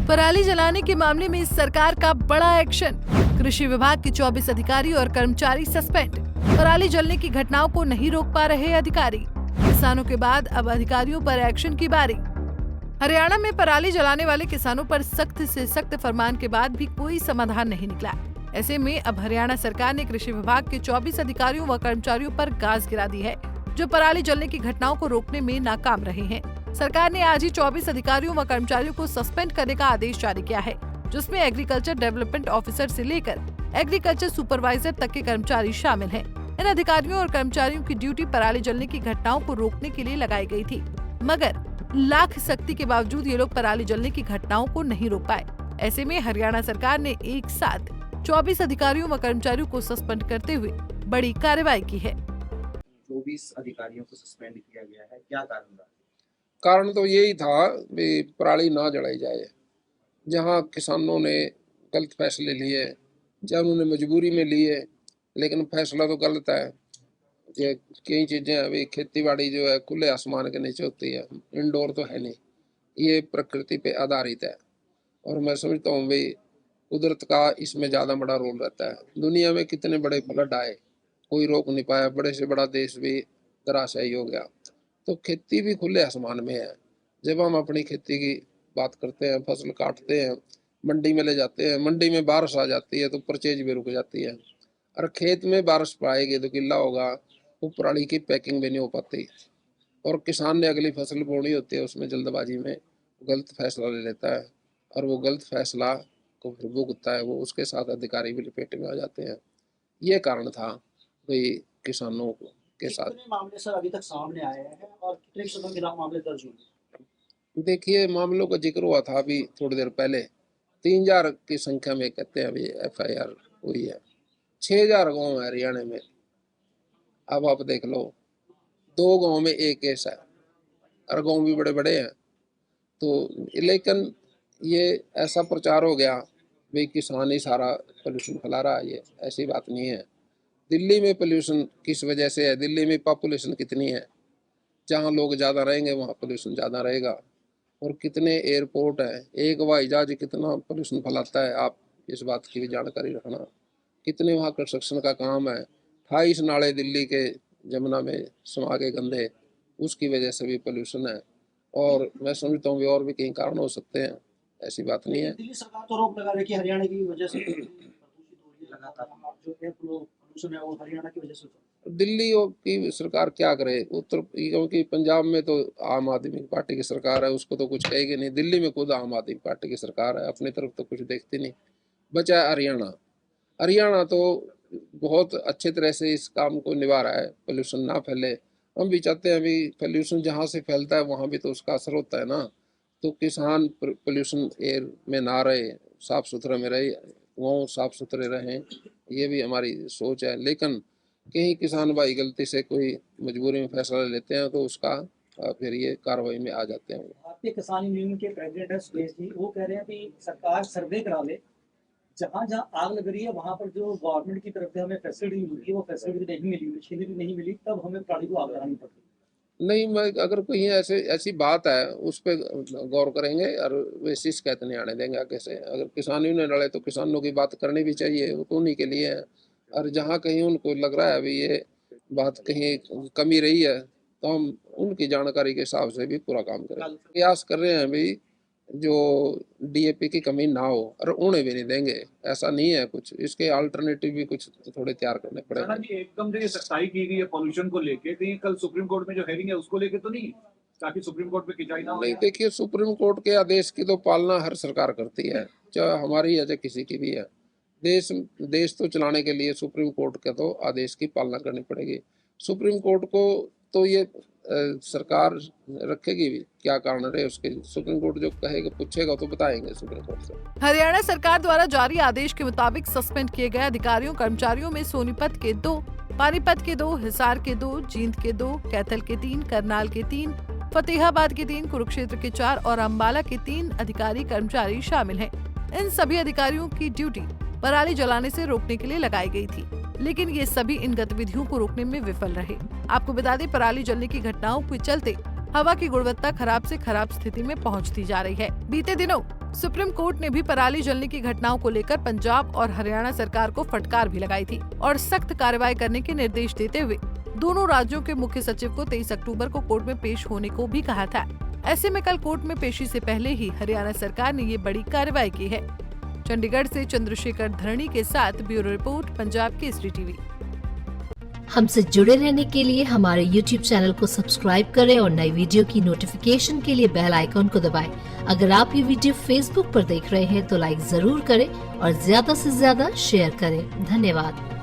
पराली जलाने के मामले में सरकार का बड़ा एक्शन। कृषि विभाग के 24 अधिकारी और कर्मचारी सस्पेंड। पराली जलने की घटनाओं को नहीं रोक पा रहे अधिकारी। किसानों के बाद अब अधिकारियों पर एक्शन की बारी। हरियाणा में पराली जलाने वाले किसानों पर सख्त से सख्त फरमान के बाद भी कोई समाधान नहीं निकला। ऐसे में अब हरियाणा सरकार ने कृषि विभाग के 24 अधिकारियों व कर्मचारियों पर गाज गिरा दी है, जो पराली जलने की घटनाओं को रोकने में नाकाम रहे हैं। सरकार ने आज ही 24 अधिकारियों व कर्मचारियों को सस्पेंड करने का आदेश जारी किया है, जिसमें एग्रीकल्चर डेवलपमेंट ऑफिसर से लेकर एग्रीकल्चर सुपरवाइजर तक के कर्मचारी शामिल हैं। इन अधिकारियों और कर्मचारियों की ड्यूटी पराली जलने की घटनाओं को रोकने के लिए लगाई गई थी, मगर लाख सख्ती के बावजूद ये लोग पराली जलने की घटनाओं को नहीं रोक पाए। ऐसे में हरियाणा सरकार ने एक साथ 24 अधिकारियों व कर्मचारियों को सस्पेंड करते हुए बड़ी कार्रवाई की है। 24 अधिकारियों को सस्पेंड किया गया है, क्या कारण रहा? कारण तो यही था कि पराली ना जलाई जाए। जहाँ किसानों ने गलत फैसले लिए, जहाँ उन्होंने मजबूरी में लिए, लेकिन फैसला तो गलत है। ये कई चीज़ें अभी खेती बाड़ी जो है खुले आसमान के नीचे होती है, इंडोर तो है नहीं, ये प्रकृति पे आधारित है। और मैं समझता हूँ भाई कुदरत का इसमें ज़्यादा बड़ा रोल रहता है। दुनिया में कितने बड़े फ्लड आए, कोई रोक नहीं पाया, बड़े से बड़ा देश भी धराशायी हो गया। तो खेती भी खुले आसमान में है। जब हम अपनी खेती की बात करते हैं, फसल काटते हैं, मंडी में ले जाते हैं, मंडी में बारिश आ जाती है तो परचेज भी रुक जाती है। और खेत में बारिश पाएगी तो गिल्ला होगा, वो पराली की पैकिंग भी नहीं हो पाती। और किसान ने अगली फसल बोनी होती है, उसमें जल्दबाजी में गलत फैसला ले लेता है, और वो गलत फैसला को फिर भुगतता है वो, उसके साथ अधिकारी भी लपेट में आ जाते हैं। ये कारण था भाई किसानों के साथ। कितने मामले सर अभी तक सामने आए हैं और कितने किसानों के खिलाफ मामले दर्ज हुए? देखिए, मामलों का जिक्र हुआ था अभी थोड़ी देर पहले, 3000 की संख्या में कहते हैं अभी FIR हुई है। 6000 गाँव है हरियाणा में। अब आप देख लो, 2 गाँव में एक केस है, और गाँव भी बड़े बड़े हैं। तो लेकिन ये ऐसा प्रचार हो गया भाई किसान ही सारा पोल्यूशन फैला रहा है, ये ऐसी बात नहीं है। दिल्ली में पोल्यूशन किस वजह से है? दिल्ली में पॉपुलेशन कितनी है? जहाँ लोग ज़्यादा रहेंगे वहाँ पोल्यूशन ज़्यादा रहेगा। और कितने एयरपोर्ट हैं, एक हवाई जहाज कितना पोल्यूशन फैलाता है, आप इस बात की भी जानकारी रखना। कितने वहाँ कंस्ट्रक्शन का काम है, 28 नाले दिल्ली के जमुना में समा के गंदे, उसकी वजह से भी पोल्यूशन है। और मैं समझता हूँ और भी कई कारण हो सकते हैं, ऐसी बात नहीं है। दिल्ली सरकार तो रोक लगा रही है कि हरियाणा की वजह से लगातार जो एयर पोल्यूशन है वो हरियाणा की वजह से। दिल्ली की सरकार क्या करे? क्योंकि पंजाब में तो आम आदमी पार्टी की सरकार है, उसको तो कुछ कहेगी नहीं। दिल्ली में खुद आम आदमी पार्टी की सरकार है, अपनी तरफ तो कुछ देखती नहीं। बचा है हरियाणा। हरियाणा तो बहुत अच्छे तरह से इस काम को निभा रहा है, पोल्यूशन ना फैले। हम भी चाहते हैं अभी पोल्यूशन जहाँ से फैलता है वहाँ भी तो उसका असर होता है ना। तो किसान पोल्यूशन एयर में ना रहे, साफ सुथरा में रहे, गाँव साफ सुथरे रहें, ये भी हमारी सोच है। लेकिन कई किसान भाई गलती से कोई मजबूरी में फैसला लेते हैं तो उसका फिर ये कार्रवाई में आ जाते हैं। भारतीय किसान यूनियन के प्रेसिडेंट है सुरेश जी, वो कह रहे हैं कि सरकार सर्वे करा ले, जहाँ जहाँ आग लग रही है वहाँ पर जो गवर्नमेंट की तरफ से हमें फैसिलिटी मिली वो फैसिलिटी नहीं मिली, मशीनरी नहीं मिली, तब हमें पराली को आग लगानी पड़ती। नहीं, मैं अगर कोई ऐसी बात है उस पर गौर करेंगे और वैसी शिकायत नहीं आने देंगे आगे से। अगर किसान यूनियन लड़े तो किसानों की बात करनी भी चाहिए, वो तो उन्हीं के लिए है। और जहाँ कहीं उनको लग रहा है अभी ये बात कहीं कमी रही है तो हम उनकी जानकारी के हिसाब से भी पूरा काम करें। प्रयास कर रहे हैं भाई जो DAP की कमी ना हो, और उन्हें भी नहीं देंगे, ऐसा नहीं है कुछ। इसके अल्टरनेटिव भी कुछ थोड़े तैयार करने पड़ेंगे। एकदम से सख्ताई की गई है पॉल्यूशन को लेके, कहीं कल सुप्रीम कोर्ट में जो हेयरिंग है उसको लेके तो नहीं, ताकि सुप्रीम कोर्ट में खिंचाई ना हो? नहीं, देखिए, सुप्रीम कोर्ट के आदेश की तो पालना हर सरकार करती है, चाहे हमारी है चाहे किसी की भी है। देश तो चलाने के लिए सुप्रीम कोर्ट के तो आदेश की पालना करनी पड़ेगी। सुप्रीम कोर्ट को तो ये सरकार रखेगी भी, क्या कारण रहे उसके। सुप्रीम कोर्ट जो कहेगा पूछेगा तो बताएंगे सुप्रीम कोर्ट से। हरियाणा सरकार द्वारा जारी आदेश के मुताबिक सस्पेंड किए गए अधिकारियों कर्मचारियों में सोनीपत के 2, पानीपत के 2, हिसार के 2, जींद के 2, कैथल के 3, करनाल के 3, फतेहाबाद के 3, कुरुक्षेत्र के 4 और अम्बाला के 3 अधिकारी कर्मचारी शामिल हैं। इन सभी अधिकारियों की ड्यूटी पराली जलाने से रोकने के लिए लगाई गई थी, लेकिन ये सभी इन गतिविधियों को रोकने में विफल रहे। आपको बता दें, पराली जलने की घटनाओं के चलते हवा की गुणवत्ता खराब से खराब स्थिति में पहुंचती जा रही है। बीते दिनों सुप्रीम कोर्ट ने भी पराली जलने की घटनाओं को लेकर पंजाब और हरियाणा सरकार को फटकार भी लगाई थी और सख्त कार्रवाई करने के निर्देश देते हुए दोनों राज्यों के मुख्य सचिव को 23 अक्टूबर को कोर्ट में पेश होने को भी कहा था। ऐसे में कल कोर्ट में पेशी से पहले ही हरियाणा सरकार ने ये बड़ी कार्रवाई की है। चंडीगढ़ से चंद्रशेखर धरणी के साथ bureau report, Punjab Kesari TV. हमसे जुड़े रहने के लिए हमारे YouTube चैनल को सब्सक्राइब करें और नई वीडियो की नोटिफिकेशन के लिए बेल आइकॉन को दबाएं। अगर आप ये वीडियो Facebook पर देख रहे हैं तो लाइक जरूर करें और ज्यादा से ज्यादा शेयर करें। धन्यवाद।